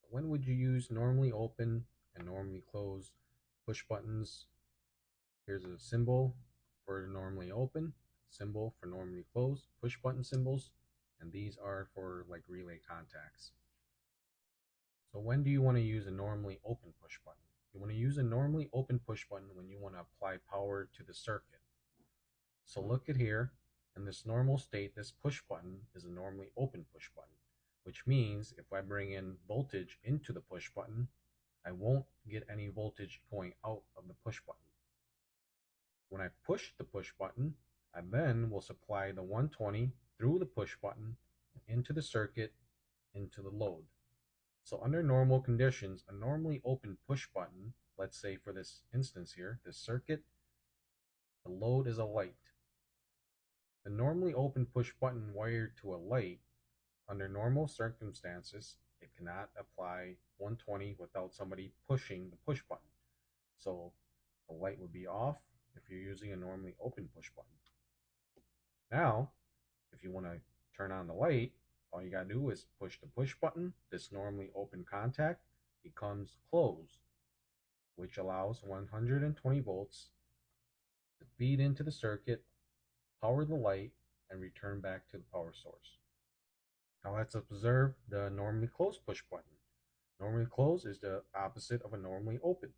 When would you use normally open and normally close push buttons? Here's a symbol for normally open, symbol for normally closed, push button symbols, and these are for like relay contacts. So when do you want to use a normally open push button? You want to use a normally open push button when you want to apply power to the circuit. So look at here, in this normal state, this push button is a normally open push button, which means if I bring in voltage into the push button, I won't get any voltage going out of the push button. When I push the push button, I then will supply the 120 through the push button into the circuit, into the load. So under normal conditions, a normally open push button, let's say for this instance here, this circuit, the load is a light. The normally open push button wired to a light, under normal circumstances, it cannot apply 120 without somebody pushing the push button. So the light would be off if you're using a normally open push button. Now, if you want to turn on the light, all you gotta do is push the push button. This normally open contact becomes closed, which allows 120 volts to feed into the circuit, power the light, and return back to the power source. Now let's observe the normally closed push button. Normally closed is the opposite of a normally open.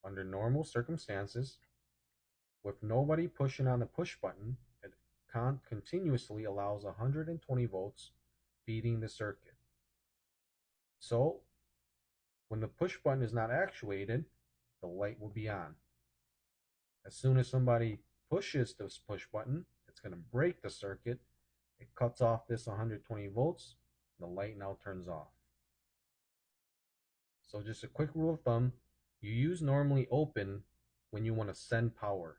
Under normal circumstances, with nobody pushing on the push button, it continuously allows 120 volts feeding the circuit. So when the push button is not actuated, the light will be on. As soon as somebody pushes this push button, it's going to break the circuit. It cuts off this 120 volts. The light now turns off. So just a quick rule of thumb, you use normally open when you want to send power.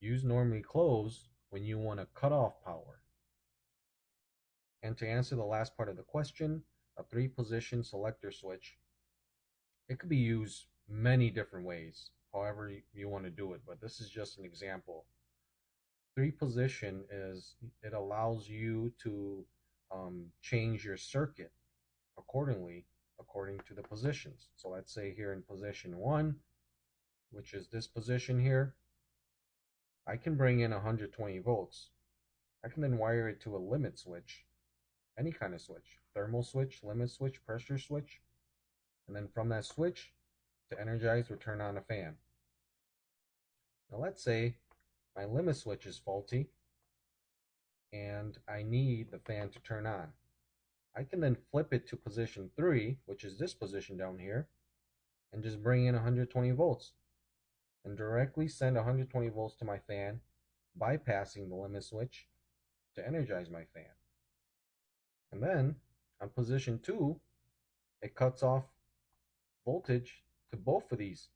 Use normally close when you want to cut off power. And to answer the last part of the question, a 3-position selector switch, it could be used many different ways, however you want to do it, but this is just an example. 3-position is, it allows you to change your circuit accordingly, according to the positions. So let's say here in position 1, which is this position here, I can bring in 120 volts. I can then wire it to a limit switch, any kind of switch, thermal switch, limit switch, pressure switch, and then from that switch to energize or turn on a fan. Now let's say my limit switch is faulty and I need the fan to turn on. I can then flip it to position 3, which is this position down here, and just bring in 120 volts and directly send 120 volts to my fan, bypassing the limit switch to energize my fan. And then on position 2, it cuts off voltage to both of these.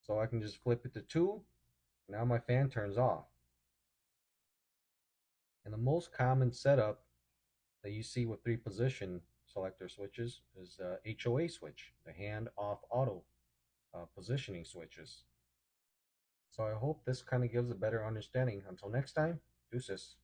So I can just flip it to 2, now my fan turns off. And the most common setup that you see with 3-position selector switches is the HOA switch, the hand-off auto positioning switches. So I hope this kind of gives a better understanding. Until next time, deuces.